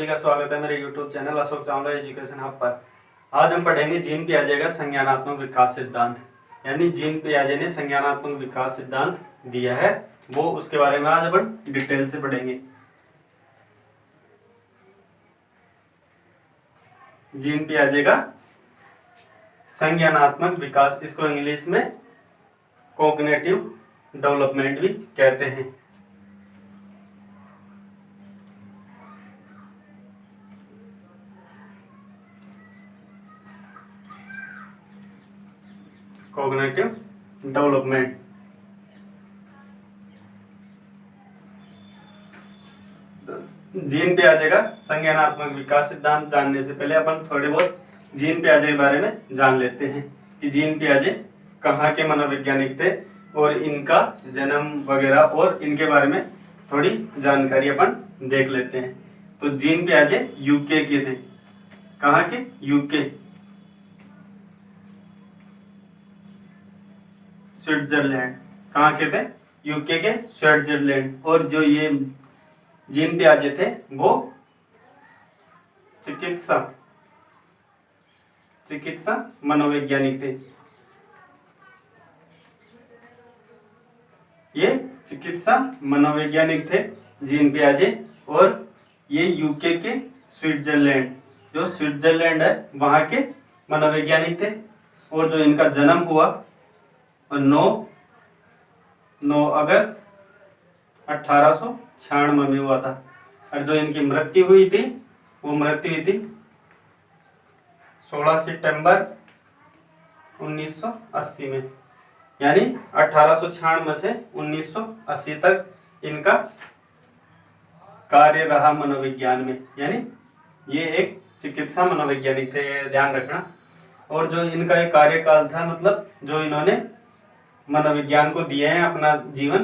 सभी का स्वागत है मेरे YouTube channel Ashok Chawla education hub पर। आज हम पढ़ेंगे जीन पियाजे का संज्ञानात्मक विकास सिद्धांत, यानी जीन पियाजे ने संज्ञानात्मक विकास सिद्धांत दिया है, वो उसके बारे में आज अपन डिटेल से पढ़ेंगे। जीन पियाजे का संज्ञानात्मक विकास, इसको इंग्लिश में कॉग्निटिव डेवलपमेंट भी कहते हैं। Cognitive development. जीन पियाजे का संज्ञानात्मक विकास सिद्धांत जानने से पहले अपन थोड़े बहुत जीन पियाजे के बारे में जान लेते हैं कि जीन पियाजे कहाँ के मनोवैज्ञानिक थे और इनका जन्म वगैरह और इनके बारे में थोड़ी जानकारी अपन देख लेते हैं। तो जीन पियाजे यूके के थे। कहाँ के? UK, Switzerland. कहाँ के थे? यूके के स्विट्जरलैंड। और जो ये जीन पियाजे थे वो चिकित्सा मनोवैज्ञानिक थे। ये चिकित्सा मनोवैज्ञानिक थे जीन पियाजे, और ये यूके के स्विट्जरलैंड, जो स्विट्जरलैंड है वहां के मनोवैज्ञानिक थे। और जो इनका जन्म हुआ 9 अगस्त 1896 में हुआ था, और जो इनकी मृत्यु हुई थी वो मृत्यु हुई थी 16 सितंबर 1980 में। यानी 1896 से 1980 तक इनका कार्य रहा मनोविज्ञान में, यानी ये एक चिकित्सा मनोवैज्ञानिक थे, ये ध्यान रखना। और जो इनका एक कार्यकाल था, मतलब जो इन्होंने मनोविज्ञान को दिए हैं अपना जीवन,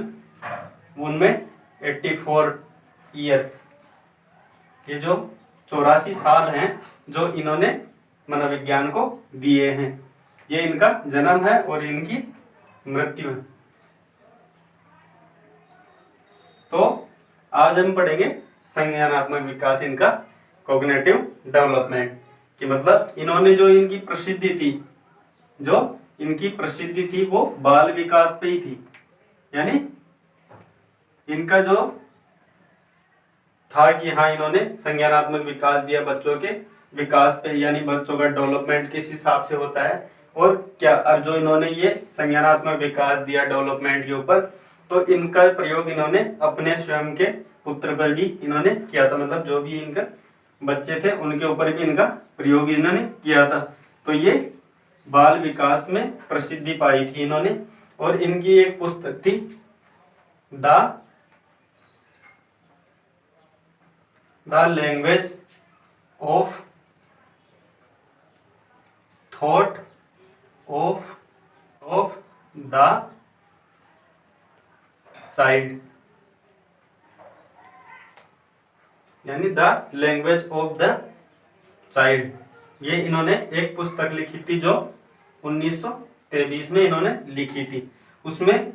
उनमें 84 ईयर, ये जो 84 साल हैं जो इन्होंने मनोविज्ञान को दिए हैं। ये इनका जन्म है और इनकी मृत्यु है। तो आज हम पढ़ेंगे संज्ञानात्मक विकास, इनका कॉग्निटिव डेवलपमेंट, कि मतलब इन्होंने जो इनकी प्रसिद्धि थी वो बाल विकास पे ही थी। यानी इनका जो था कि हाँ, इन्होंने संज्ञानात्मक विकास दिया बच्चों के विकास पे, यानी बच्चों का डेवलपमेंट किस हिसाब से होता है और क्या। और जो इन्होंने ये संज्ञानात्मक विकास दिया डेवलपमेंट के ऊपर, तो इनका प्रयोग इन्होंने अपने स्वयं के पुत्र पर भी इन्होंने किया था। मतलब जो भी इनका बच्चे थे उनके ऊपर भी इनका प्रयोग इन्होंने किया था। तो ये बाल विकास में प्रसिद्धि पाई थी इन्होंने। और इनकी एक पुस्तक थी the language of thought of the child, यानी the language of the child. ये इन्होंने एक पुस्तक लिखी थी जो 1923 में इन्होंने लिखी थी। उसमें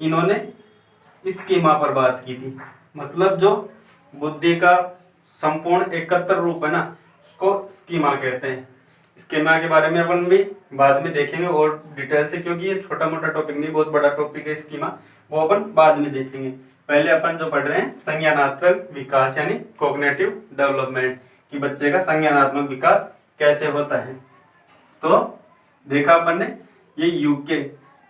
इन्होंने स्कीमा पर बात की थी। मतलब जो बुद्धि का संपूर्ण एकत्र रूप है ना, उसको स्कीमा कहते हैं। स्कीमा के बारे में अपन भी बाद में देखेंगे और डिटेल से, क्योंकि ये छोटा मोटा टॉपिक नहीं, बहुत बड़ा टॉपिक है स्कीमा, वो अपन बाद में देखेंगे। पहले अपन जो पढ़ रहे हैं संज्ञानात्मक विकास, यानी कॉग्निटिव डेवलपमेंट, कि बच्चे का संज्ञानात्मक विकास कैसे होता है। तो देखा अपन ने, ये यूके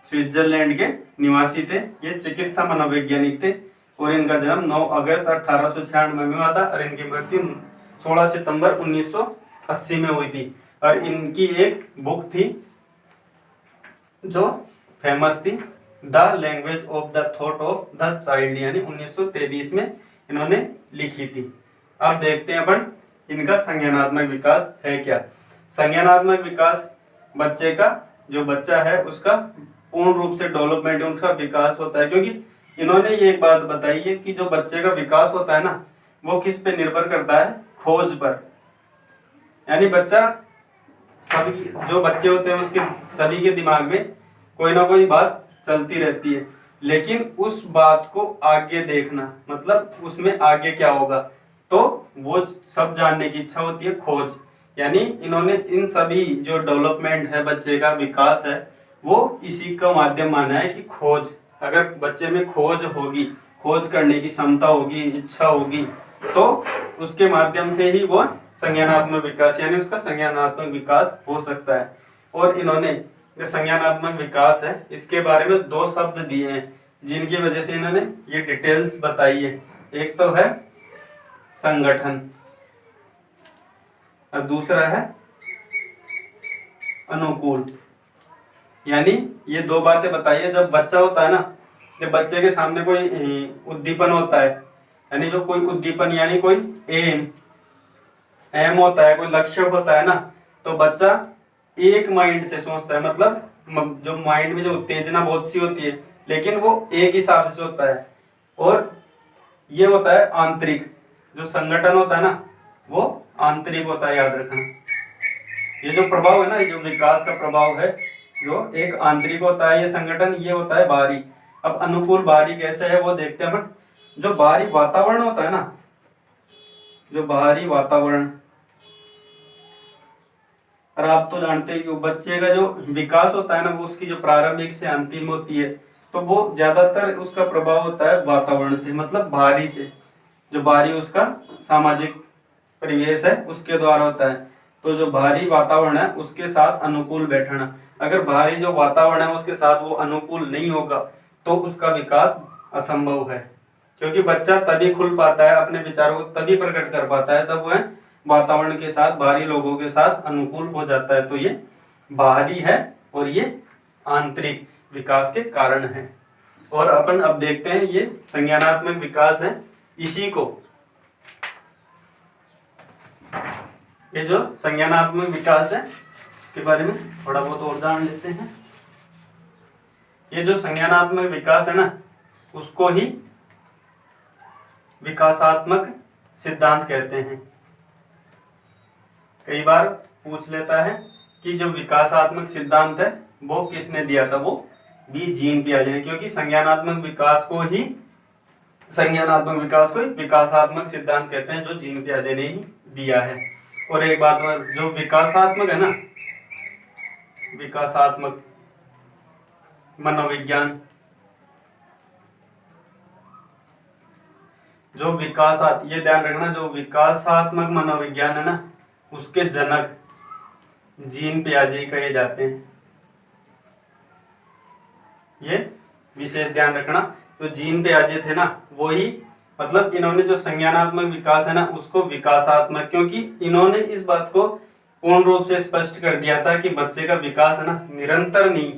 स्विट्जरलैंड के निवासी थे, ये चिकित्सा मनोवैज्ञानिक थे, और इनका जन्म 9 अगस्त 1896 में हुआ था, और इनकी मृत्यु 16 सितंबर 1980 में हुई थी। और इनकी एक बुक थी जो फेमस थी, the language of the thought of the child, यानी 1923 में इन्होंने लिखी थी। अब देखते हैं अपन इनका संज्ञानात्मक विकास है क्या। संज्ञानात्मक विकास बच्चे का, जो बच्चा है उसका पूर्ण रूप से डेवलपमेंट, उनका विकास होता है। क्योंकि इन्होंने ये एक बात बताई है कि जो बच्चे का विकास होता है ना, वो किस पे निर्भर करता है? खोज पर। यानी बच्चा, सभी जो बच्चे होते हैं उसके सभी के दिमाग में कोई ना कोई बात चलती रहती है, लेकिन उस बात को आगे देखना, मतलब उसमें आगे क्या होगा, तो वो सब जानने की इच्छा होती है, खोज। यानी इन्होंने इन सभी जो डेवलपमेंट है, बच्चे का विकास है, वो इसी का माध्यम माना है कि खोज। अगर बच्चे में खोज होगी, खोज करने की क्षमता होगी, इच्छा होगी, तो उसके माध्यम से ही वो संज्ञानात्मक विकास यानी उसका संज्ञानात्मक विकास हो सकता है। और इन्होंने जो संज्ञानात्मक विकास है इसके बारे में 2 शब्द दिए हैं जिनकी वजह से इन्होंने ये डिटेल्स बताई है। एक तो है संगठन और दूसरा है अनुकूल। यानी ये 2 बातें बताई है। जब बच्चा होता है ना, जब बच्चे के सामने कोई उद्दीपन होता है, यानी जो कोई उद्दीपन यानी कोई एम होता है, कोई लक्ष्य होता है ना, तो बच्चा एक माइंड से सोचता है। मतलब जो माइंड में जो उत्तेजना बहुत सी होती है, लेकिन वो एक हिसाब से होता है। और ये होता है आंतरिक। जो संगठन होता है ना, वो आंतरिक होता है, याद रखना। ये जो प्रभाव है ना, ये जो विकास का प्रभाव है, जो एक आंतरिक होता है ये संगठन, ये होता है बाहरी। अब अनुकूल बाहरी कैसे है वो देखते हैं अपन। जो बाहरी वातावरण होता है ना, जो बाहरी वातावरण, और आप तो जानते हैं कि बच्चे का जो विकास होता है ना, वो उसकी जो प्रारंभिक से अंतिम होती है, तो वो ज्यादातर उसका प्रभाव होता है वातावरण से, मतलब बाहरी से। जो बाहरी उसका सामाजिक परिवेश है उसके द्वारा होता है। तो जो बाहरी वातावरण है उसके साथ अनुकूल बैठना। अगर बाहरी जो वातावरण है उसके साथ वो अनुकूल नहीं होगा तो उसका विकास असंभव है। क्योंकि बच्चा तभी खुल पाता है, अपने विचारों को तभी प्रकट कर पाता है जब वह वातावरण के साथ, बाहरी लोगों के साथ अनुकूल हो जाता है। तो ये बाहरी है और ये आंतरिक विकास के कारण है। और अपन अब देखते हैं ये संज्ञानात्मक विकास है, इसी को, ये जो संज्ञानात्मक विकास है उसके बारे में थोड़ा बहुत और जान लेते हैं। ये जो संज्ञानात्मक विकास है ना, उसको ही विकासात्मक सिद्धांत कहते हैं। कई बार पूछ लेता है कि जो विकासात्मक सिद्धांत है वो किसने दिया था, वो भी जीन पियाजे ने। क्योंकि संज्ञानात्मक विकास को ही विकासात्मक सिद्धांत कहते हैं, जो जीन पियाजे ने ही दिया है। और एक बात और, जो विकासात्मक है ना, विकासात्मक मनोविज्ञान, जो ये ध्यान रखना, जो विकासात्मक मनोविज्ञान है ना, उसके जनक जीन पियाजे कहे जाते हैं। ये विशेष ध्यान रखना। तो जीन पियाजे थे ना, वो ही, मतलब इन्होंने जो संज्ञानात्मक विकास है ना उसको विकासात्मक, क्योंकि इन्होंने इस बात को पूर्ण रूप से स्पष्ट कर दिया था कि बच्चे का विकास है ना निरंतर नहीं,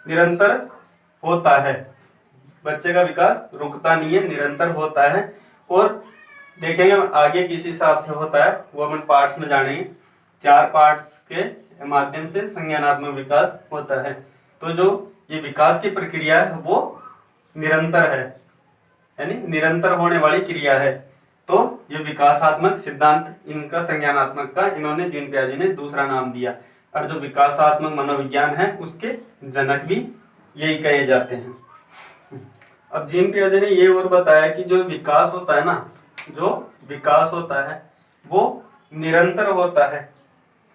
निरंतर होता है। बच्चे का विकास रुकता नहीं है, निरंतर होता है। और देखेंगे आगे किस हिसाब से होता है वो अपन पार्ट्स में जानेंगे। 4 पार्ट्स के माध्यम से संज्ञानात्मक विकास होता है। तो जो ये विकास की प्रक्रिया है वो निरंतर है, यानी निरंतर होने वाली क्रिया है। तो ये विकासात्मक सिद्धांत, इनका संज्ञानात्मक का इन्होंने जीन पियाजे ने दूसरा नाम दिया। और जो विकासात्मक मनोविज्ञान है उसके जनक भी यही कहे जाते हैं। अब जीन पियाजे ने ये और बताया कि जो विकास होता है ना, जो विकास होता है वो निरंतर होता है।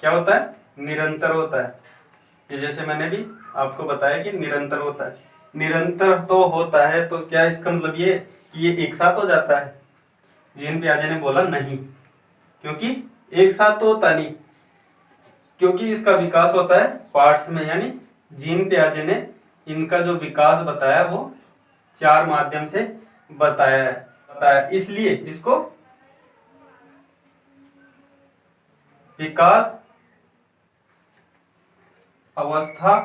क्या होता है? निरंतर होता है। ये जैसे मैंने भी आपको बताया कि निरंतर होता है। निरंतर तो होता है, तो क्या इसका मतलब ये कि ये एक साथ हो जाता है? जीन पियाजे ने बोला नहीं, क्योंकि एक साथ तो होता नहीं, क्योंकि इसका विकास होता है पार्ट्स में। यानी जीन पियाजे ने इनका जो विकास बताया वो 4 माध्यम से बताया, इसलिए इसको विकास अवस्था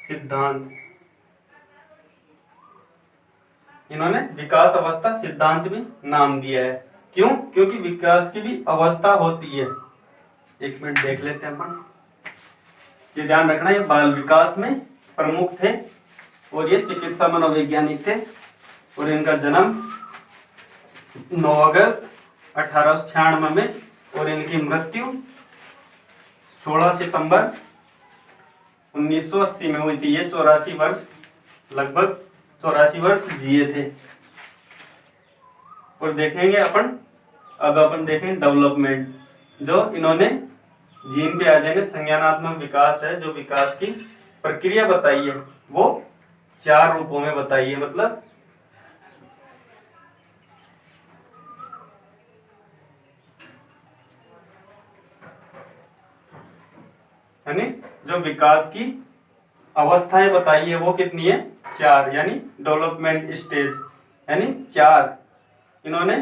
सिद्धांत, इन्होंने विकास अवस्था सिद्धांत भी नाम दिया है। क्यों? क्योंकि विकास की भी अवस्था होती है। एक मिनट देख लेते हैं अपन। ये ध्यान रखना, ये बाल विकास में प्रमुख थे और ये चिकित्सा मनोवैज्ञानिक थे। और इनका जन्म 9 अगस्त 1896 में और इनकी मृत्यु 16 सितंबर 1980 में हुई थी। ये 84 वर्ष, लगभग 84 वर्ष जिए थे। और देखेंगे अपन अब अपन देखें डेवलपमेंट। जो इन्होंने जीन पियाजे ने संज्ञानात्मक विकास है, जो विकास की प्रक्रिया बताई है, वो 4 रूपों में बताई है। मतलब यानी जो विकास की अवस्थाएं बताई है वो कितनी है, 4, यानी डेवलपमेंट स्टेज यानी 4 इन्होंने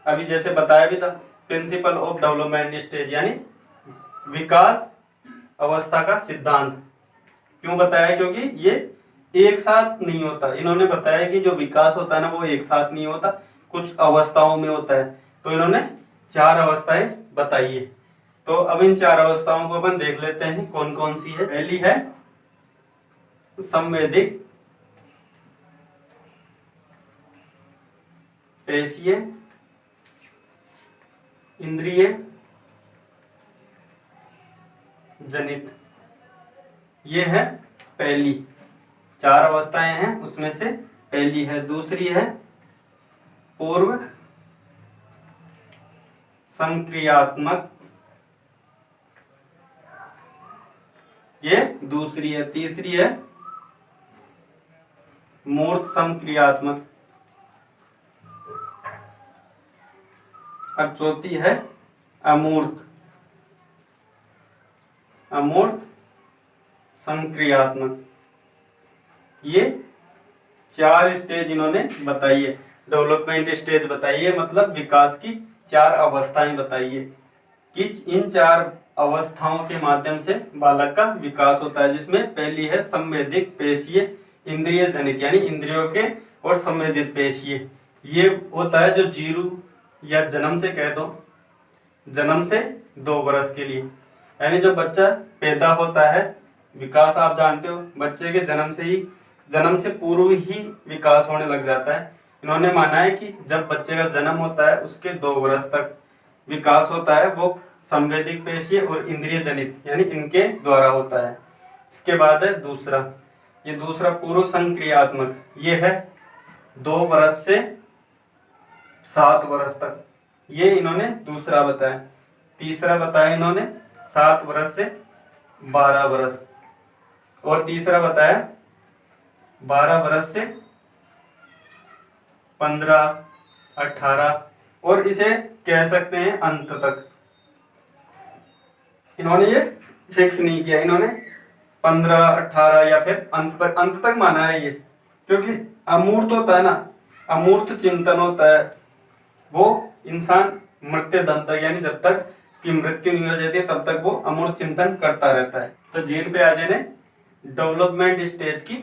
अभी जैसे बताया भी था। प्रिंसिपल ऑफ डेवलपमेंट स्टेज यानी विकास अवस्था का सिद्धांत। क्यों बताया, क्योंकि ये एक साथ नहीं होता। इन्होंने बताया कि जो विकास होता है ना वो एक साथ नहीं होता, कुछ अवस्थाओं में होता है। तो इन्होंने 4 अवस्थाएं बताई है। तो अब इन 4 अवस्थाओं को अपन देख लेते हैं कौन कौन सी है। पहली है संवेदिक पेशीय इंद्रिय जनित। ये है पहली, 4 अवस्थाएं हैं उसमें से पहली है। दूसरी है पूर्व संक्रियात्मक, ये दूसरी है। तीसरी है मूर्त संक्रियात्मक और चौथी है अमूर्त संक्रियात्मक। ये 4 स्टेज इन्होंने बताई है। डेवलपमेंट स्टेज बताई है, मतलब विकास की 4 अवस्थाएं बताई है कि इन 4 अवस्थाओं के माध्यम से बालक का विकास होता है। जिसमें पहली है संवेदिक पेशीय इंद्रिय जनित, यानी इंद्रियों के और संवेदित पेशीय। ये होता है जो 0 या जन्म से कह दो, जन्म से 2 वर्ष के लिए, यानी जो बच्चा पैदा होता है, विकास आप जानते हो बच्चे के जन्म से पूर्व ही विकास होने लग जाता है। इन्होंने माना है कि जब बच्चे का जन्म होता है उसके 2 वर्ष तक विकास होता है, वो संवेदिक पेशीय और इंद्रिय जनित यानी इनके द्वारा होता है। इसके बाद है दूसरा, ये दूसरा पूर्व संक्रियात्मक, ये है 2 वर्ष से 7 वर्ष तक, ये इन्होंने दूसरा बताया। तीसरा बताया इन्होंने 7 वर्ष से 12 वर्ष, और तीसरा बताया 12 वर्ष से 15, 18, और इसे कह सकते हैं अंत तक। इन्होंने ये फिक्स नहीं किया, इन्होंने 15, 18 या फिर अंत तक माना है ये, क्योंकि अमूर्त होता है ना, अमूर्त चिंतन होता है, वो इंसान मृत्यु दम तक, यानी जब तक उसकी मृत्यु नहीं हो जाती है तब तक वो अमूर्त चिंतन करता रहता है। तो जीन पियाजे ने डेवलपमेंट स्टेज की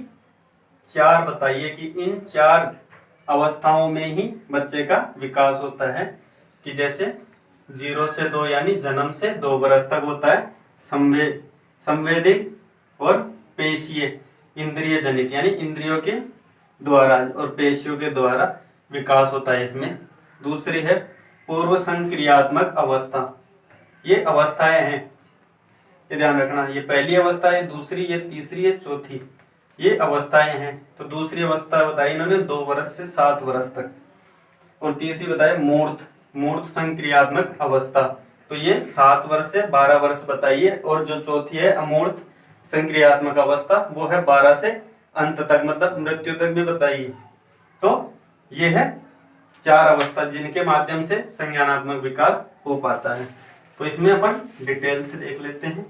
4 बताई है कि इन 4 अवस्थाओं में ही बच्चे का विकास होता है। कि जैसे 0 से 2 यानी जन्म से 2 वर्ष तक होता है संवेदिक और पेशीय इंद्रिय जनित, यानी इंद्रियों के द्वारा और पेशियों के द्वारा विकास होता है इसमें। दूसरी है पूर्व संक्रियात्मक अवस्था। ये अवस्थाएं हैं, ये ध्यान रखना, ये पहली अवस्था है, दूसरी, ये तीसरी है, चौथी, ये अवस्थाएं हैं। तो दूसरी अवस्था बताई इन्होंने 2 वर्ष से 7 वर्ष तक, और तीसरी बताई मूर्त संक्रियात्मक अवस्था, तो ये 7 वर्ष से 12 वर्ष बताइए। और जो चौथी है अमूर्त संक्रियात्मक अवस्था, वो है 12 से अंत तक, मतलब मृत्यु तक भी बताइए। तो ये है 4 अवस्था जिनके माध्यम से संज्ञानात्मक विकास हो पाता है। तो इसमें अपन डिटेल से देख लेते हैं।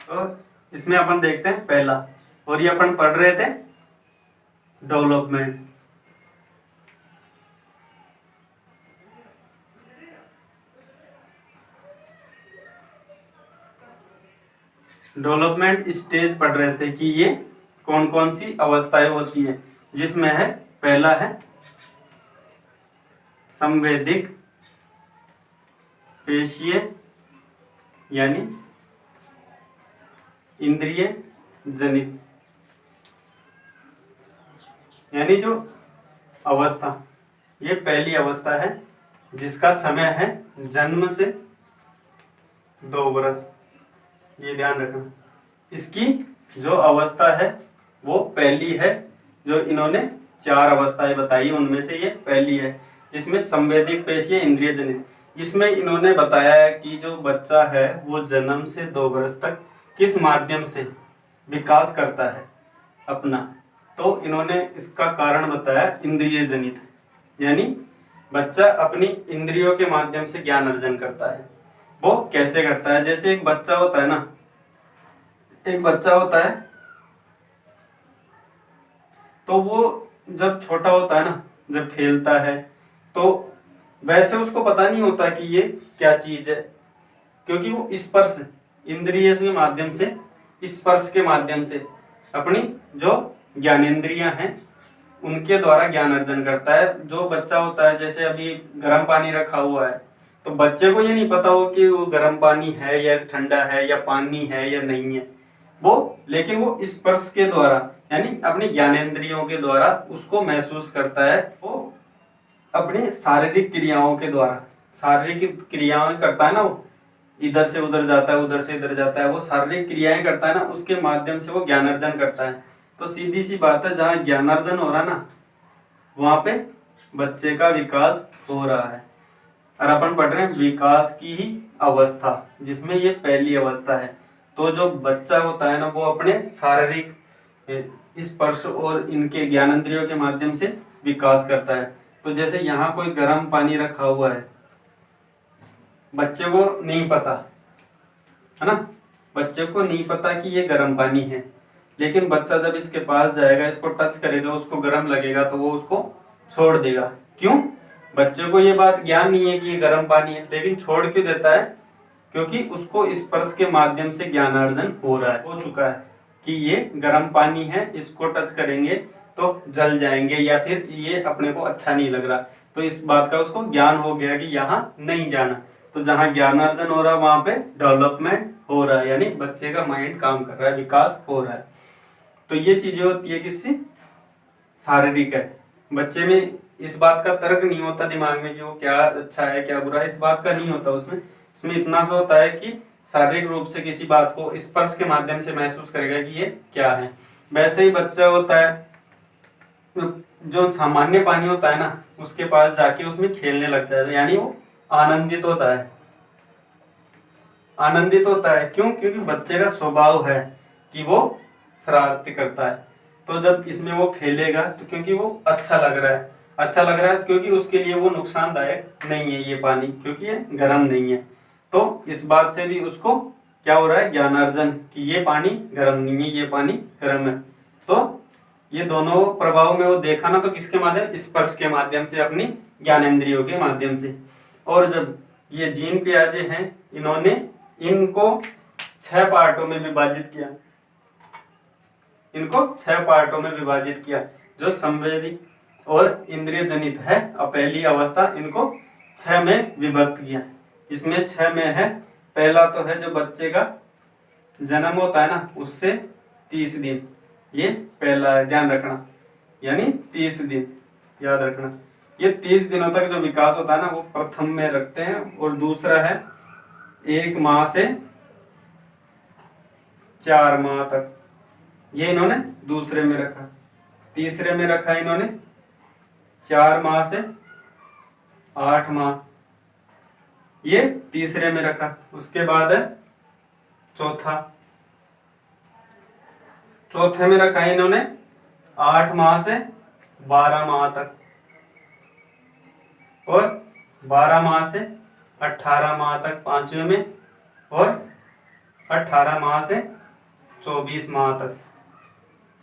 तो इसमें अपन देखते हैं पहला, और ये अपन पढ़ रहे थे डेवलपमेंट। डेवलपमेंट स्टेज पढ़ रहे थे कि ये कौन कौन सी अवस्थाएं होती है, जिसमें है पहला है संवेदिक पेशीय यानी इंद्रिय जनित, यानी जो अवस्था, ये पहली अवस्था है जिसका समय है जन्म से 2 वर्ष, ये ध्यान रखना। इसकी जो अवस्था है वो पहली है। जो इन्होंने 4 अवस्थाएं बताई उनमें से ये पहली है, जिसमें संवेदिक पेशीय इंद्रिय जनित। इसमें इन्होंने बताया है कि जो बच्चा है वो जन्म से 2 वर्ष तक किस माध्यम से विकास करता है अपना, तो इन्होंने इसका कारण बताया इंद्रिय जनित, यानी बच्चा अपनी इंद्रियों के माध्यम से ज्ञान अर्जन करता है। वो कैसे करता है? जैसे एक बच्चा होता है ना, एक बच्चा होता है तो वो जब छोटा होता है ना, जब खेलता है तो वैसे उसको पता नहीं होता कि ये क्या चीज है, क्योंकि वो स्पर्श इंद्रिय के माध्यम से, स्पर्श के माध्यम से अपनी जो ज्ञानेंद्रियां हैं उनके द्वारा ज्ञान अर्जन करता है। जो बच्चा होता है, जैसे अभी गर्म पानी रखा हुआ है तो बच्चे को ये नहीं पता हो कि वो गर्म पानी है या ठंडा है या पानी है या नहीं है, वो लेकिन वो स्पर्श के द्वारा यानी अपनी ज्ञानेंद्रियों के द्वारा उसको महसूस करता है। वो अपनी शारीरिक क्रियाओं के द्वारा, शारीरिक क्रियाएं करता है ना, वो इधर से उधर जाता है, उधर से इधर जाता है, वो शारीरिक क्रियाएं करता है ना, उसके माध्यम से वो ज्ञानार्जन करता है। तो सीधी सी बात है, जहाँ ज्ञानार्जन हो रहा है ना वहां पे बच्चे का विकास हो रहा है। और अपन पढ़ रहे हैं विकास की ही अवस्था, जिसमें ये पहली अवस्था है। तो जो बच्चा होता है ना वो अपने शारीरिक स्पर्श और इनके ज्ञानेंद्रियों के माध्यम से विकास करता है। तो जैसे यहाँ कोई गर्म पानी रखा हुआ है, बच्चे को नहीं पता है ना, बच्चे को नहीं पता कि ये गर्म पानी है, लेकिन बच्चा जब इसके पास जाएगा, इसको टच करेगा, उसको गर्म लगेगा तो वो उसको छोड़ देगा। क्यों? बच्चे को ये बात ज्ञान नहीं है कि ये गर्म पानी है, लेकिन छोड़ क्यों देता है? क्योंकि उसको स्पर्श के माध्यम से ज्ञानार्जन हो रहा है, हो चुका है कि ये गर्म पानी है, इसको टच करेंगे तो जल जाएंगे या फिर ये अपने को अच्छा नहीं लग रहा, तो इस बात का उसको ज्ञान हो गया कि यहाँ नहीं जाना। तो जहाँ ज्ञानार्जन हो रहा है वहां पे डेवलपमेंट हो रहा है, यानी बच्चे का माइंड काम कर रहा है, विकास हो रहा है। तो ये चीजें होती है किससे? शारीरिक है। बच्चे में इस बात का तर्क नहीं होता दिमाग में कि वो क्या अच्छा है क्या बुरा है, इस बात का नहीं होता उसमें। इसमें इतना सा होता है कि शारीरिक रूप से किसी बात को स्पर्श के माध्यम से महसूस करेगा कि ये क्या है। वैसे ही बच्चा होता है, जो सामान्य पानी होता है ना, उसके पास जाके उसमें खेलने लग जाता है, यानी वो आनंदित होता है। आनंदित होता है क्यों? क्योंकि बच्चे का स्वभाव है कि वो शरारती करता है। तो जब इसमें वो खेलेगा तो क्योंकि वो अच्छा लग रहा है, अच्छा लग रहा है क्योंकि उसके लिए वो नुकसानदायक नहीं है ये पानी, क्योंकि ये गर्म नहीं है। तो इस बात से भी उसको क्या हो रहा है? ज्ञानार्जन कि ये पानी गर्म नहीं है, ये पानी गर्म है। तो ये दोनों प्रभाव में वो देखा ना, तो किसके माध्यम? स्पर्श के माध्यम से, अपनी ज्ञानेंद्रियों के माध्यम से। और जब ये जीन पियाजे हैं, इन्होंने इनको 6 पार्टों में विभाजित किया, इनको 6 पार्टों में विभाजित किया, जो संवेदी और इंद्रिय जनित है। अब पहली अवस्था इनको 6 में विभक्त किया। इसमें 6 में है, पहला तो है जो बच्चे का जन्म होता है ना उससे 30 दिन, ये पहला है, ध्यान रखना, यानी 30 दिन याद रखना। ये 30 दिनों तक जो विकास होता है ना वो प्रथम में रखते हैं। और दूसरा है 1 माह से 4 माह तक, ये इन्होंने दूसरे में रखा। तीसरे में रखा इन्होंने 4 माह से 8 माह, ये तीसरे में रखा। उसके बाद है चौथे में रखा इन्होंने 8 माह से 12 माह तक, और 12 माह से 18 माह तक पांचवें में, और 18 माह से 24 माह तक।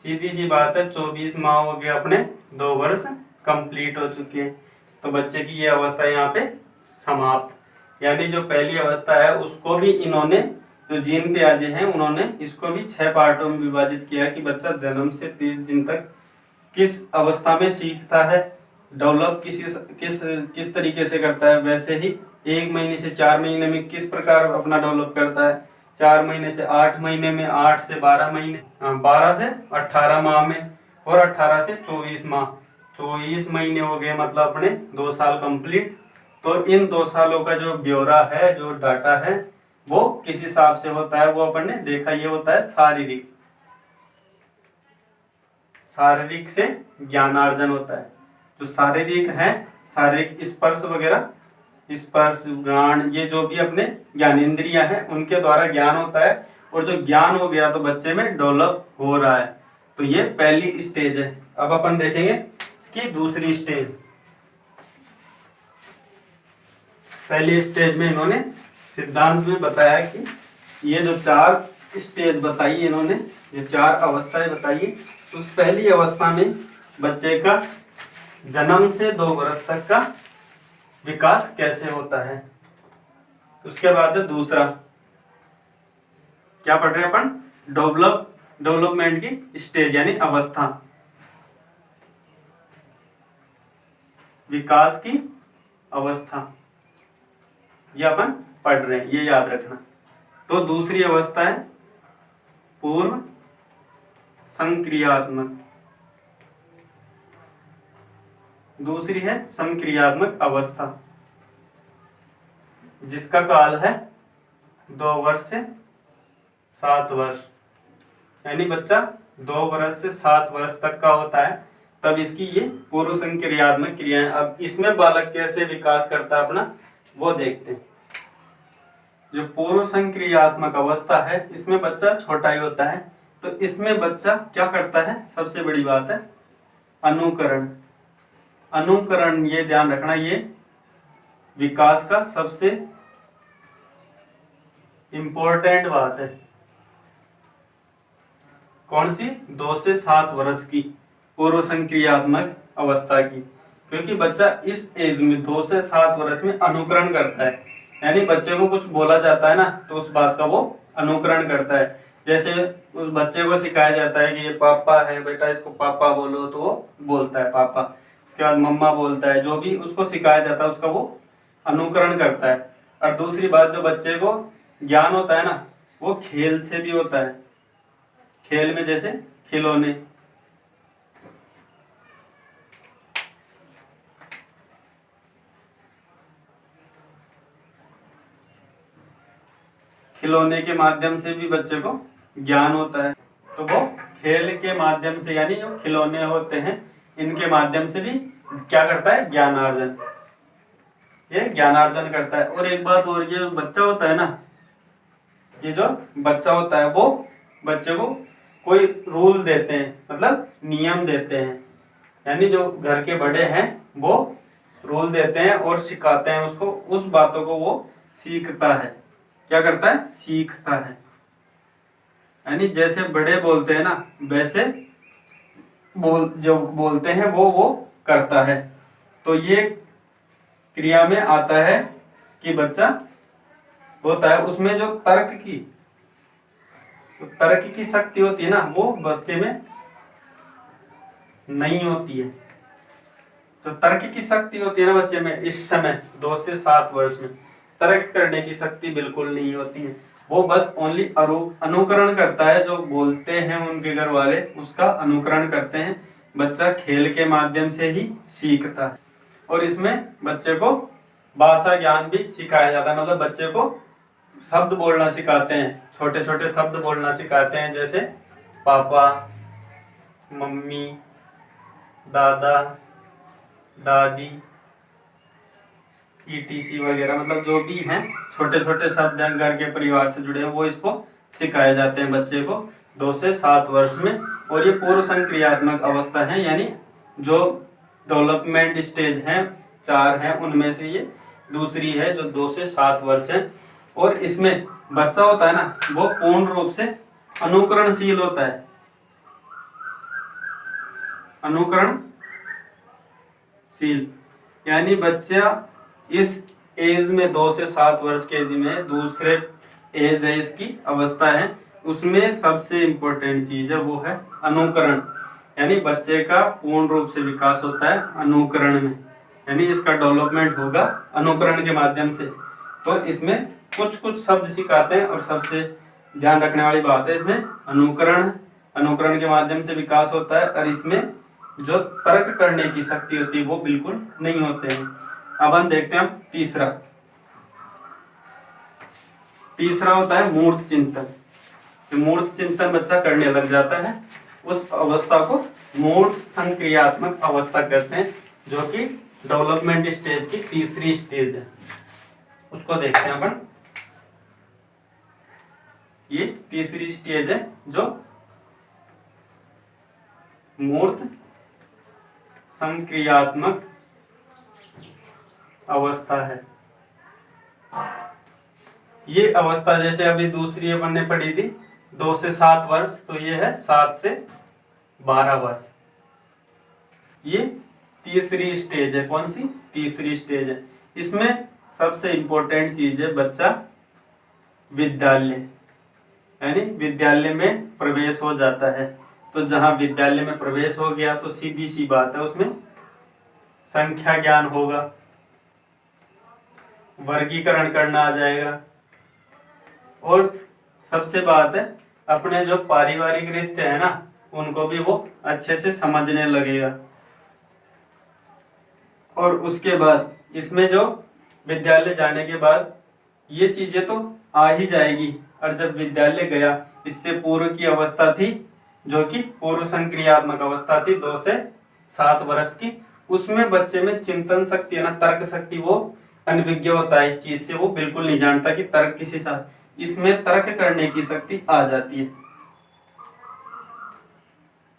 सीधी सी बात है, 24 माह हो गए अपने 2 वर्ष कंप्लीट हो चुके हैं। तो बच्चे की ये अवस्था यहाँ पे समाप्त। यानी जो पहली अवस्था है उसको भी इन्होंने, जो जीन पियाजे हैं उन्होंने इसको भी 6 पार्टों में विभाजित किया कि बच्चा जन्म से 30 दिन तक किस अवस्था में सीखता है, डेवलप किस तरीके से करता है। वैसे ही 1 महीने से 4 महीने में किस प्रकार अपना डेवलप करता है, 4 महीने से 8 महीने में, 8 से 12 महीने, 12 से 18 माह में, और 18 से 24 माह, 24 महीने हो गए, मतलब अपने 2 साल कंप्लीट। तो इन 2 सालों का जो ब्यौरा है, जो डाटा है, वो किस हिसाब से होता है वो अपन ने देखा, ये होता है शारीरिक। शारीरिक से ज्ञानार्जन होता है। जो शारीरिक है, शारीरिक स्पर्श वगैरह, स्पर्श घ्राण, ये जो भी अपने ज्ञानेंद्रियां हैं उनके द्वारा ज्ञान होता है, और जो ज्ञान हो गया तो बच्चे में डेवलप हो रहा है। तो ये पहली स्टेज है। अब अपन देखेंगे इसकी दूसरी स्टेज। पहली स्टेज में इन्होंने सिद्धांत में बताया कि ये जो 4 स्टेज बताई इन्होंने, ये 4 अवस्थाएं बताई। उस पहली अवस्था में बच्चे का जन्म से 2 वर्ष तक का विकास कैसे होता है। उसके बाद दूसरा क्या पढ़ रहे हैं अपन, डेवलपमेंट की स्टेज यानी अवस्था, विकास की अवस्था, ये अपन पढ़ रहे हैं, ये याद रखना। तो दूसरी अवस्था है पूर्व संक्रियात्मक, दूसरी है संक्रियात्मक अवस्था, जिसका काल है 2 वर्ष से 7 वर्ष, यानी बच्चा 2 वर्ष से 7 वर्ष तक का होता है, तब इसकी ये पूर्व संक्रियात्मक क्रियाएं। अब इसमें बालक कैसे विकास करता है अपना, वो देखते हैं। जो पूर्व संक्रियात्मक अवस्था है, इसमें बच्चा छोटा ही होता है, तो इसमें बच्चा क्या करता है, सबसे बड़ी बात है अनुकरण। अनुकरण, ये ध्यान रखना, ये विकास का सबसे इंपॉर्टेंट बात है। कौन सी, 2 से 7 वर्ष की पूर्व संक्रियात्मक अवस्था की, क्योंकि बच्चा इस एज में 2 से 7 वर्ष में अनुकरण करता है, यानी बच्चे को कुछ बोला जाता है ना, तो उस बात का वो अनुकरण करता है। जैसे उस बच्चे को सिखाया जाता है कि ये पापा है बेटा, इसको पापा बोलो, तो वो बोलता है पापा। उसके बाद मम्मा बोलता है, जो भी उसको सिखाया जाता है उसका वो अनुकरण करता है। और दूसरी बात, जो बच्चे को ज्ञान होता है ना, वो खेल से भी होता है। खेल में जैसे खिलौने, खिलौने के माध्यम से भी बच्चे को ज्ञान होता है। तो वो खेल के माध्यम से, यानी जो खिलौने होते हैं इनके माध्यम से भी क्या करता है, ज्ञानार्जन, ये ज्ञानार्जन करता है। और एक बात और, ये बच्चा होता है ना, ये जो बच्चा होता है वो बच्चे को कोई रूल देते हैं, मतलब नियम देते हैं, यानी जो घर के बड़े हैं वो रूल देते हैं और सिखाते हैं उसको, उस बातों को वो सीखता है। क्या करता है, सीखता है। यानी जैसे बड़े बोलते हैं ना, वैसे जो बोलते हैं वो करता है। तो ये क्रिया में आता है कि बच्चा होता है, उसमें जो तर्क की शक्ति होती है ना, वो बच्चे में नहीं होती है। तो तर्क की शक्ति होती है ना बच्चे में, इस समय 2 से 7 वर्ष में तर्क करने की शक्ति बिल्कुल नहीं होती है। वो बस ओनली अनुकरण करता है, जो बोलते हैं उनके घर वाले उसका अनुकरण करते हैं। बच्चा खेल के माध्यम से ही सीखता है। और इसमें बच्चे को भाषा ज्ञान भी सिखाया जाता है, मतलब बच्चे को शब्द बोलना सिखाते हैं, छोटे छोटे शब्द बोलना सिखाते हैं, जैसे पापा, मम्मी, दादा, दादी, ETC वगैरह, मतलब जो भी हैं छोटे छोटे शब्द हैं घर के परिवार से जुड़े हैं, वो इसको सिखाए जाते हैं बच्चे को 2 से 7 वर्ष में। और ये पूर्व संक्रियात्मक अवस्था है, यानी जो डेवलपमेंट स्टेज हैं 4 हैं, उनमें से ये दूसरी है जो 2 से 7 वर्ष है। और इसमें बच्चा होता है ना, वो पूर्ण रूप से अनुकरणशील होता है, अनुकरणशील, यानी बच्चा इस एज में 2 से 7 वर्ष के एज में, दूसरे एज है इसकी अवस्था है, उसमें सबसे इम्पोर्टेंट चीज है वो है अनुकरण, यानी बच्चे का पूर्ण रूप से विकास होता है अनुकरण में, यानी इसका डेवलपमेंट होगा अनुकरण के माध्यम से। तो इसमें कुछ कुछ शब्द सिखाते हैं, और सबसे ध्यान रखने वाली बात है इसमें अनुकरण के माध्यम से विकास होता है, और इसमें जो तर्क करने की शक्ति होती है वो बिल्कुल नहीं होते हैं। अब हम देखते हैं तीसरा होता है मूर्त चिंतन। मूर्त चिंतन बच्चा करने लग जाता है, उस अवस्था को मूर्त संक्रियात्मक अवस्था कहते हैं, जो कि डेवलपमेंट स्टेज की तीसरी स्टेज है। उसको देखते हैं अपन। ये तीसरी स्टेज है जो मूर्त संक्रियात्मक अवस्था है। ये अवस्था जैसे अभी दूसरी अपन ने पढ़ी थी 2 से 7 वर्ष, तो ये है 7 से 12 वर्ष। ये तीसरी स्टेज है। कौन सी? तीसरी स्टेज है। इसमें सबसे इंपॉर्टेंट चीज है बच्चा विद्यालय, यानी विद्यालय में प्रवेश हो जाता है। तो जहां विद्यालय में प्रवेश हो गया तो सीधी सी बात है उसमें संख्या ज्ञान होगा, वर्गीकरण करना आ जाएगा, और सबसे बात है अपने जो पारिवारिक रिश्ते हैं ना उनको भी वो अच्छे से समझने लगेगा। और उसके बाद इसमें जो विद्यालय जाने के बाद ये चीजें तो आ ही जाएगी। और जब विद्यालय गया, इससे पूर्व की अवस्था थी जो कि पूर्व संक्रियात्मक अवस्था थी 2 से 7 वर्ष की, उसमें बच्चे में चिंतन शक्ति है ना, तर्क शक्ति, वो अनभिज्ञ होता है इस चीज से, वो बिल्कुल नहीं जानता कि तर्क किसी साथ, इसमें तर्क करने की शक्ति आ जाती है,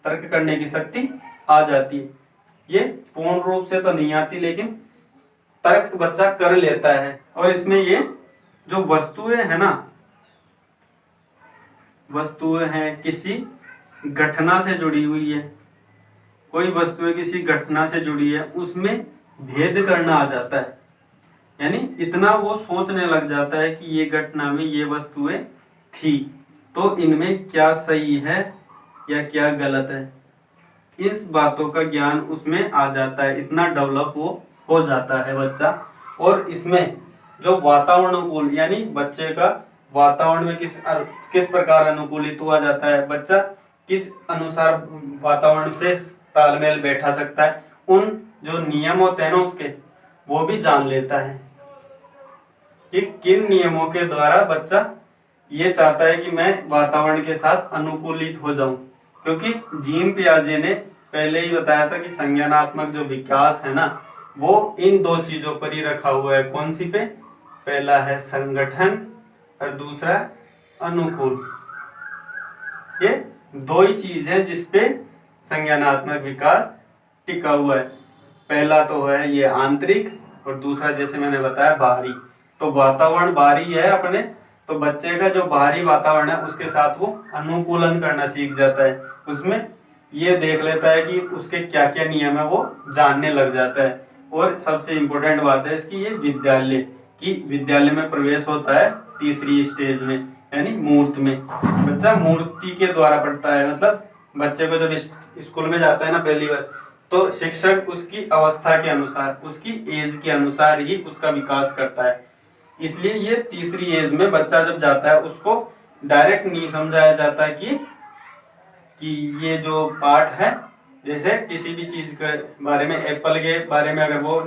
तर्क करने की शक्ति आ जाती है। ये पूर्ण रूप से तो नहीं आती, लेकिन तर्क बच्चा कर लेता है। और इसमें ये जो वस्तुएं है ना, वस्तुएं हैं किसी घटना से जुड़ी हुई है, कोई वस्तुएं किसी घटना से जुड़ी है, उसमें भेद करना आ जाता है। यानी इतना वो सोचने लग जाता है कि ये घटना में ये वस्तुएं थी, तो इनमें क्या सही है या क्या गलत है, इस बातों का ज्ञान उसमें आ जाता है। इतना डेवलप वो हो जाता है बच्चा। और इसमें जो वातावरण अनुकूल, यानी बच्चे का वातावरण में किस प्रकार अनुकूलित हुआ जाता है, बच्चा किस अनुसार वातावरण से तालमेल बैठा सकता है, उन जो नियम होते हैं ना उसके, वो भी जान लेता है कि किन नियमों के द्वारा बच्चा ये चाहता है कि मैं वातावरण के साथ अनुकूलित हो जाऊं। क्योंकि जीन पियाजे ने पहले ही बताया था कि संज्ञानात्मक जो विकास है ना वो इन 2 चीजों पर ही रखा हुआ है। कौन सी पे? पहला है संगठन और दूसरा अनुकूल। ये 2 ही चीज है जिसपे संज्ञानात्मक विकास टिका हुआ है। पहला तो है ये आंतरिक, और दूसरा जैसे मैंने बताया बाहरी। तो वातावरण बाहरी है अपने, तो बच्चे का जो बाहरी वातावरण है उसके साथ वो अनुकूलन करना सीख जाता है। उसमें ये देख लेता है कि उसके क्या क्या नियम है, वो जानने लग जाता है। और सबसे इम्पोर्टेंट बात है इसकी ये विद्यालय की, विद्यालय में प्रवेश होता है तीसरी स्टेज में, यानी मूर्त में। बच्चा मूर्ति के द्वारा पढ़ता है, मतलब बच्चे को जब स्कूल में जाता है ना पहली बार, तो शिक्षक उसकी अवस्था के अनुसार, उसकी एज के अनुसार ही उसका विकास करता है। इसलिए ये तीसरी एज में बच्चा जब जाता है उसको डायरेक्ट नहीं समझाया जाता कि ये जो पाठ है, जैसे किसी भी चीज के बारे में, एप्पल के बारे में अगर वो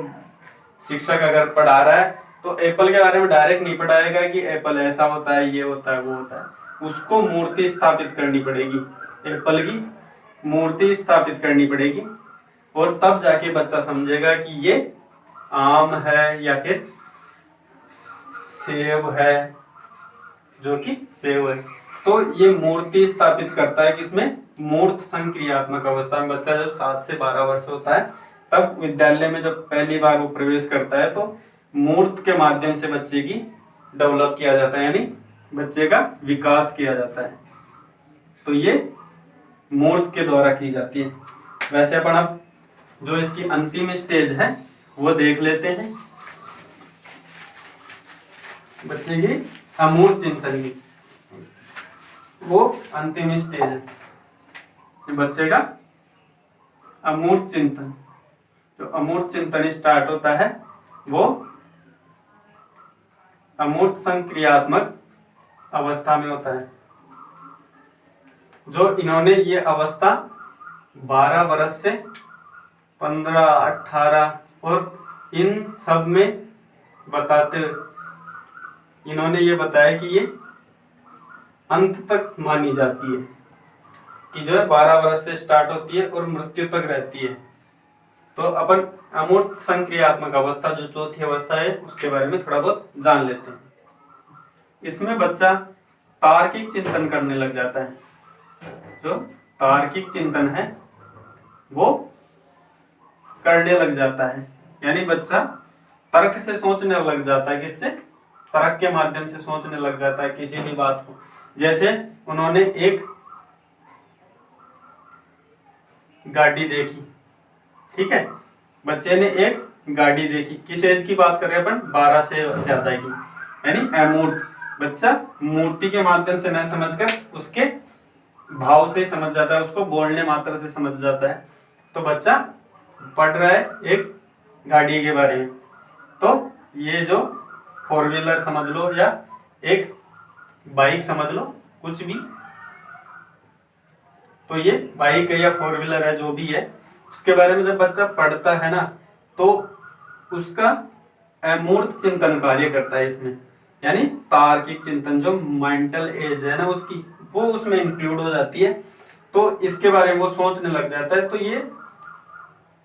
शिक्षक अगर पढ़ा रहा है तो एप्पल के बारे में डायरेक्ट नहीं पढ़ाएगा कि एप्पल ऐसा होता है, ये होता है, वो होता है। उसको मूर्ति स्थापित करनी पड़ेगी, एप्पल की मूर्ति स्थापित करनी पड़ेगी, और तब जाके बच्चा समझेगा कि ये आम है या फिर सेब है, जो कि सेब है। तो ये मूर्ति स्थापित करता है किसमें? मूर्त संक्रियात्मक अवस्था में। बच्चा जब 7 से 12 वर्ष होता है तब विद्यालय में जब पहली बार वो प्रवेश करता है तो मूर्त के माध्यम से बच्चे की डेवलप किया जाता है, यानी बच्चे का विकास किया जाता है। तो ये मूर्त के द्वारा की जाती है। वैसे अपन अब जो इसकी अंतिम स्टेज है वो देख लेते हैं, बच्चे की अमूर्त चिंतन की। वो अंतिम स्टेज है बच्चे का अमूर्त चिंतन। जो अमूर्त चिंतन स्टार्ट होता है वो अमूर्त संक्रियात्मक अवस्था में होता है। जो इन्होंने ये अवस्था 12 वर्ष से 15, 18 और इन सब में बताते, इन्होंने ये बताया कि ये अंत तक मानी जाती है। कि जो है 12 वर्ष से स्टार्ट होती है और मृत्यु तक रहती है। तो अपन अमूर्त संक्रियात्मक अवस्था जो चौथी अवस्था है उसके बारे में थोड़ा बहुत जान लेते हैं। इसमें बच्चा तार्किक चिंतन करने लग जाता है। जो तार्किक चिंतन है वो करने लग जाता है, यानी बच्चा तर्क से सोचने लग जाता है। किससे? तर्क के माध्यम से सोचने लग जाता है किसी भी बात को। जैसे उन्होंने एक गाड़ी देखी, ठीक है, बच्चे ने एक गाड़ी देखी। किस एज की बात कर रहे हैं अपन? 12 से ज्यादा की, यानी अमूर्त। बच्चा मूर्ति के माध्यम से न समझकर उसके भाव से समझ जाता है, उसको बोलने मात्र से समझ जाता है। तो बच्चा पढ़ रहा है एक गाड़ी के बारे में, तो ये जो 4 व्हीलर समझ लो या एक बाइक समझ लो, कुछ भी, तो ये बाइक है या 4 व्हीलर है, जो भी है, उसके बारे में जब बच्चा पढ़ता है ना, तो उसका अमूर्त चिंतन कार्य करता है इसमें, यानी तार्किक चिंतन, जो मेंटल एज है ना उसकी, वो उसमें इंक्लूड हो जाती है। तो इसके बारे में वो सोचने लग जाता है। तो ये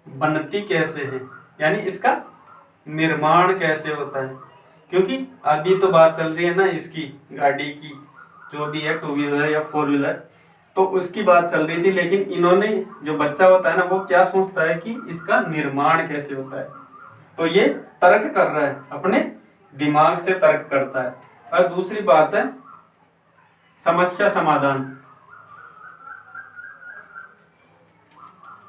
बनती कैसे है, यानी इसका निर्माण कैसे होता है, क्योंकि अभी तो बात चल रही है ना इसकी गाड़ी की, जो भी है 2 व्हीलर या 4 व्हीलर, तो उसकी बात चल रही थी। लेकिन इन्होंने, जो बच्चा होता है ना, वो क्या सोचता है कि इसका निर्माण कैसे होता है। तो ये तर्क कर रहा है, अपने दिमाग से तर्क करता है। और दूसरी बात है समस्या समाधान,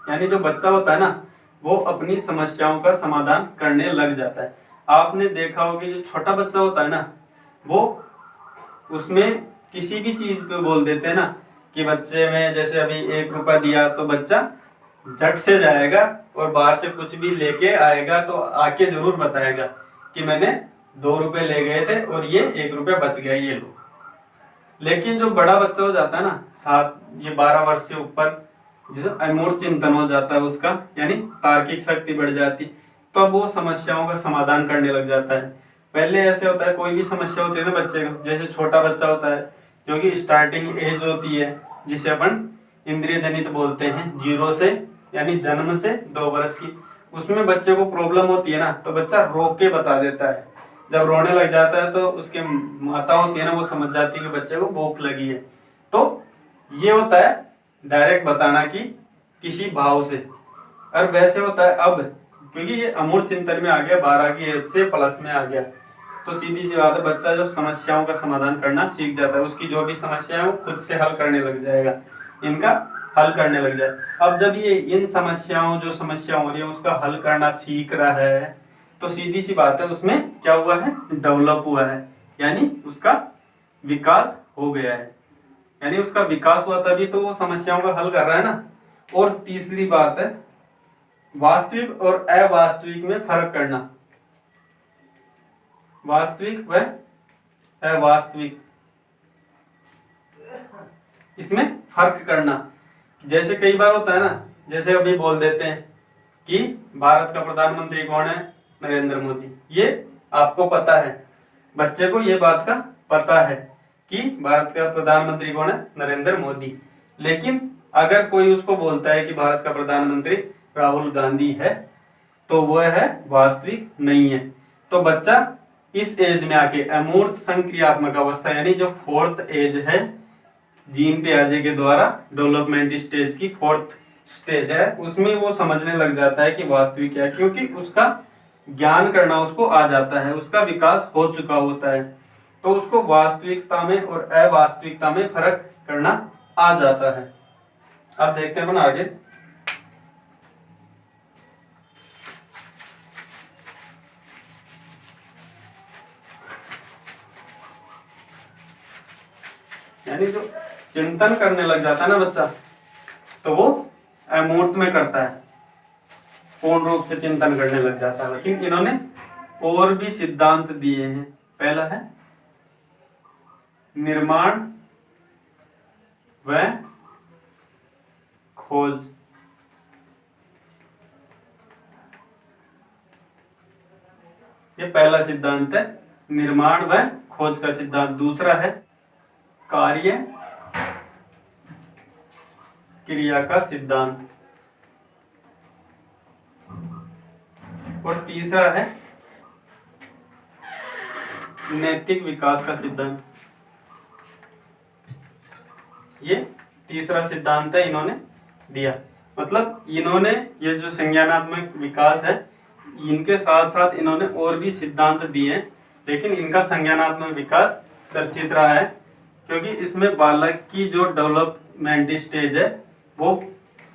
यानी जो बच्चा होता है ना, वो अपनी समस्याओं का समाधान करने लग जाता है। आपने देखा होगा कि जो छोटा बच्चा होता है ना, वो उसमें किसी भी चीज पे बोल देते हैं ना, कि बच्चे में जैसे अभी 1 रुपया दिया तो बच्चा झट से जाएगा और बाहर से कुछ भी लेके आएगा, तो आके जरूर बताएगा कि मैंने 2 रुपए ले गए थे और ये 1 रुपया बच गया, ये लो। लेकिन जो बड़ा बच्चा हो जाता है ना, 12 वर्ष से ऊपर, जो अमूर्त चिंतन हो जाता है उसका, यानी तार्किक शक्ति बढ़ जाती, तो अब वो समस्याओं का समाधान करने लग जाता है। पहले ऐसे होता है, कोई भी समस्या होती है ना बच्चे को, जैसे छोटा बच्चा होता है, क्योंकि स्टार्टिंग एज होती है जिसे अपन इंद्रिय जनित बोलते हैं, 0 से, यानी जन्म से 2 वर्ष की, उसमें बच्चे को प्रॉब्लम होती है ना, तो बच्चा रोक के बता देता है। जब रोने लग जाता है तो उसके माता होती है ना, वो समझ जाती है कि बच्चे को भूख लगी है। तो ये होता है डायरेक्ट बताना कि किसी भाव से। और वैसे होता है अब, क्योंकि ये अमूर्त चिंतन में आ गया, 12 की एज से प्लस में आ गया, तो सीधी सी बात है, बच्चा जो समस्याओं का समाधान करना सीख जाता है, उसकी जो भी समस्या है वो खुद से हल करने लग जाएगा, इनका हल करने लग जाए। अब जब ये इन समस्याओं, जो समस्या हो रही है उसका हल करना सीख रहा है, तो सीधी सी बात है उसमें क्या हुआ है? डेवलप हुआ है, यानी उसका विकास हो गया है, यानी उसका विकास हुआ तभी तो वो समस्याओं का हल कर रहा है ना। और तीसरी बात है वास्तविक और अवास्तविक में फर्क करना, वास्तविक व अवास्तविक, इसमें फर्क करना। जैसे कई बार होता है ना, जैसे अभी बोल देते हैं कि भारत का प्रधानमंत्री कौन है? नरेंद्र मोदी। ये आपको पता है, बच्चे को ये बात का पता है कि भारत का प्रधानमंत्री कौन है? नरेंद्र मोदी। लेकिन अगर कोई उसको बोलता है कि भारत का प्रधानमंत्री राहुल गांधी है, तो वह है वास्तविक नहीं है। तो बच्चा इस एज में आके अमूर्त संक्रियात्मक अवस्था, यानी जो 4th एज है, जीन पियाजे के द्वारा डेवलपमेंट स्टेज की 4th स्टेज है, उसमें वो समझने लग जाता है कि वास्तविक क्या है, क्योंकि उसका ज्ञान करना उसको आ जाता है, उसका विकास हो चुका होता है, तो उसको वास्तविकता में और अवास्तविकता में फर्क करना आ जाता है। अब देखते हैं अपन आगे। यानी जो चिंतन करने लग जाता है ना बच्चा, तो वो अमूर्त में करता है, पूर्ण रूप से चिंतन करने लग जाता है। लेकिन इन्होंने और भी सिद्धांत दिए हैं। पहला है निर्माण व खोज, ये पहला सिद्धांत है, निर्माण व खोज का सिद्धांत। दूसरा है कार्य क्रिया का सिद्धांत, और तीसरा है नैतिक विकास का सिद्धांत। ये तीसरा सिद्धांत है इन्होंने दिया। मतलब इन्होंने ये जो संज्ञानात्मक विकास है, इनके साथ साथ इन्होंने और भी सिद्धांत दिए हैं, लेकिन इनका संज्ञानात्मक विकास चर्चित रहा है, क्योंकि इसमें बालक की जो डेवलपमेंट स्टेज है वो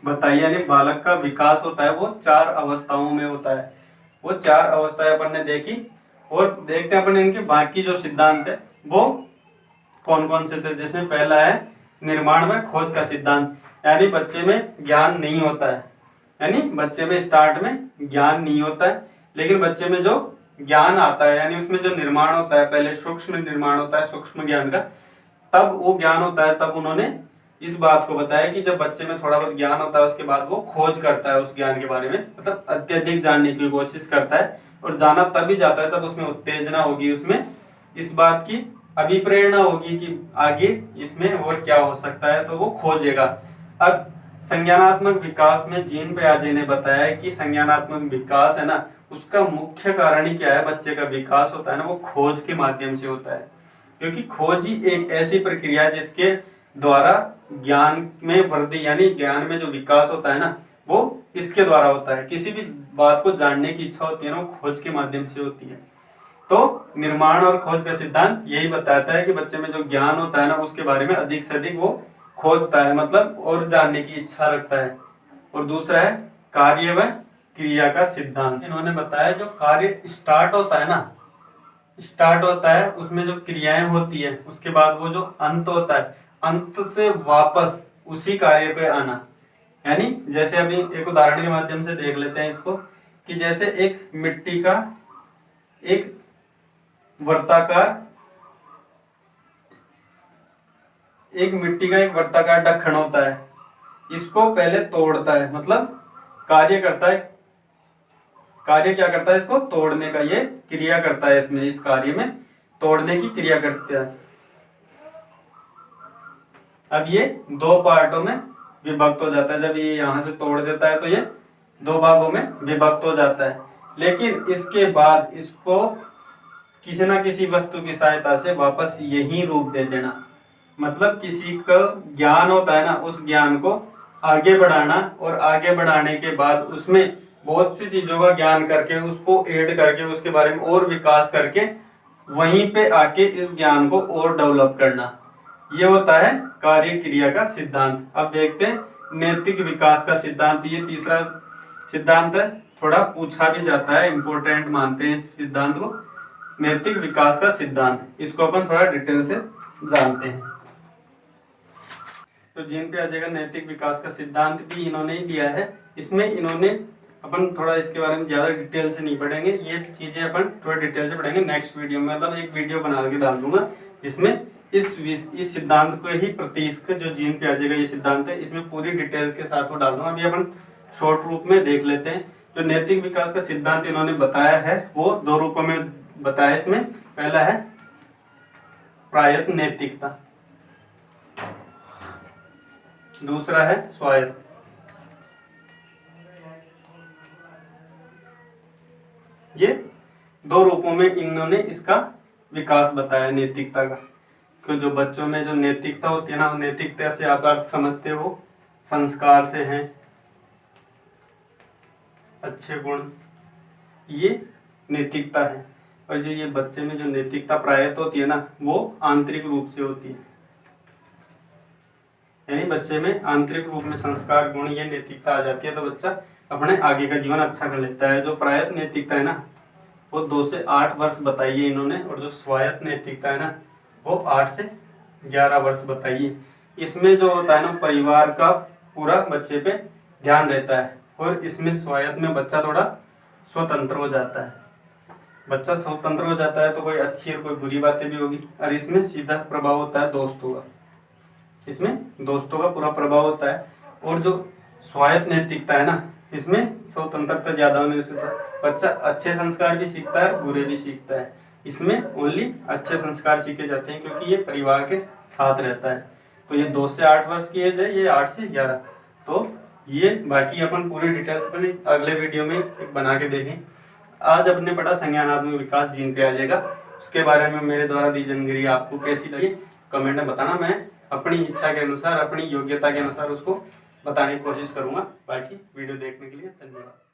बताइए, यानी बालक का विकास होता है वो 4 अवस्थाओं में होता है। वो 4 अवस्थाएं अपन ने देखी, और देखते हैं अपन इनके बाकी जो सिद्धांत है वो कौन कौन से थे। जिसमें पहला है निर्माण व खोज का सिद्धांत, यानी बच्चे में ज्ञान नहीं होता है, यानी बच्चे में स्टार्ट में ज्ञान नहीं होता है, लेकिन बच्चे में जो ज्ञान आता है, यानी उसमें जो निर्माण होता है, पहले सूक्ष्म निर्माण होता है सूक्ष्म ज्ञान का, तब वो ज्ञान होता है। तब उन्होंने इस बात को बताया कि जब बच्चे में थोड़ा बहुत ज्ञान होता है उसके बाद वो खोज करता है उस ज्ञान के बारे में, मतलब अत्यधिक जानने की कोशिश करता है, और जाना तभी जाता है तब उसमें उत्तेजना होगी, उसमें इस बात की अभिप्रेरणा होगी कि आगे इसमें और क्या हो सकता है, तो वो खोजेगा। अब संज्ञानात्मक विकास में जीन पियाजे ने बताया कि संज्ञानात्मक विकास है ना, उसका मुख्य कारण ही क्या है, बच्चे का विकास होता है ना, वो खोज के माध्यम से होता है। क्योंकि खोज ही एक ऐसी प्रक्रिया है जिसके द्वारा ज्ञान में वृद्धि, यानी ज्ञान में जो विकास होता है ना, वो इसके द्वारा होता है। किसी भी बात को जानने की इच्छा होती है ना, वो खोज के माध्यम से होती है। तो निर्माण और खोज का सिद्धांत यही बताता है कि बच्चे में जो ज्ञान होता है ना, उसके बारे में अधिक से अधिक वो खोजता है, मतलब और जानने की इच्छा रखता है। और दूसरा है कार्य व क्रिया का सिद्धांत। इन्होंने बताया जो कार्य स्टार्ट होता है ना, स्टार्ट होता है उसमें जो क्रियाएं होती है, उसके बाद वो जो अंत होता है, अंत से वापस उसी कार्य पे आना। यानी जैसे अभी एक उदाहरण के माध्यम से देख लेते हैं इसको, कि जैसे एक मिट्टी का एक वर्ताकार ढक्कन होता है, इसको पहले तोड़ता है, मतलब कार्य करता है, कार्य क्या करता है, इसको तोड़ने का, ये क्रिया करता है, इसमें इस कार्य में तोड़ने की क्रिया करता है। अब ये 2 पार्टों में विभक्त हो जाता है। जब ये यहां से तोड़ देता है तो ये 2 भागों में विभक्त हो जाता है, लेकिन इसके बाद इसको किसी ना किसी वस्तु की सहायता से वापस यही रूप दे देना। मतलब किसी का ज्ञान होता है ना, उस ज्ञान को आगे बढ़ाना, और आगे बढ़ाने के बाद उसमें बहुत सी चीजों का ज्ञान करके, उसको ऐड करके, उसके बारे में और विकास करके वहीं पे आके इस ज्ञान को और डेवलप करना, ये होता है कार्य क्रिया का सिद्धांत। अब देखते हैं नैतिक विकास का सिद्धांत। ये तीसरा सिद्धांत है, थोड़ा पूछा भी जाता है, इंपोर्टेंट मानते हैं इस सिद्धांत को, नैतिक विकास का सिद्धांत। इसको अपन थोड़ा डिटेल से जानते हैं। तो जीन पियाजे का नैतिक विकास का सिद्धांत भी इन्होंने ही दिया है। इसमें इन्होंने, अपन थोड़ा इसके बारे में ज्यादा डिटेल से नहीं पढ़ेंगे, ये चीजें अपन थोड़ा डिटेल से पढ़ेंगे नेक्स्ट वीडियो में। मतलब एक वीडियो बना के डाल दूंगा जिसमें इस सिद्धांत को ही प्रतीक, जो जीन पियाजे का ये सिद्धांत है, इसमें पूरी डिटेल के साथ वो डाल दूंगा। अभी अपन शॉर्ट रूप में देख लेते हैं। जो नैतिक विकास का सिद्धांत इन्होंने बताया है वो 2 रूपों में बताया। इसमें पहला है प्रायत नैतिकता, दूसरा है स्वायत्त। ये 2 रूपों में इन्होंने इसका विकास बताया नैतिकता का। कि जो बच्चों में जो नैतिकता होती है ना, नैतिकता से आप अर्थ समझते हो संस्कार से हैं, अच्छे गुण, ये नैतिकता है। और जो ये बच्चे में जो नैतिकता प्रायत होती है ना, वो आंतरिक रूप से होती है, यानी बच्चे में आंतरिक रूप में संस्कार गुण, ये नैतिकता आ जाती है, तो बच्चा अपने आगे का जीवन अच्छा कर लेता है। जो प्रायत नैतिकता है ना, वो 2 से 8 वर्ष बताइए इन्होंने, और जो स्वायत्त नैतिकता है ना, वो 8 से 11 वर्ष बताइए। इसमें जो होता है ना, परिवार का पूरा बच्चे पे ध्यान रहता है, और इसमें स्वायत्त में बच्चा थोड़ा स्वतंत्र हो जाता है। बच्चा स्वतंत्र हो जाता है तो कोई अच्छी और कोई बुरी बातें भी होगी, और इसमें सीधा प्रभाव होता है दोस्तों का, इसमें दोस्तों का पूरा प्रभाव होता है। और जो स्वायत्त नैतिकता है ना, इसमें स्वतंत्रता ज्यादा होने से बच्चा अच्छे संस्कार भी सीखता है, बुरे भी सीखता है। इसमें ओनली अच्छे संस्कार सीखे जाते हैं क्योंकि ये परिवार के साथ रहता है। तो ये 2 से 8 वर्ष की एज है, ये 8 से 11। तो ये बाकी अपन पूरी डिटेल्स अपने अगले वीडियो में बना के देखें। आज अपने पढ़ा संज्ञानात्मक विकास जीन पे आ जाएगा, उसके बारे में मेरे द्वारा दी जानकारी आपको कैसी लगी कमेंट में बताना। मैं अपनी इच्छा के अनुसार, अपनी योग्यता के अनुसार उसको बताने की कोशिश करूंगा। बाकी वीडियो देखने के लिए धन्यवाद।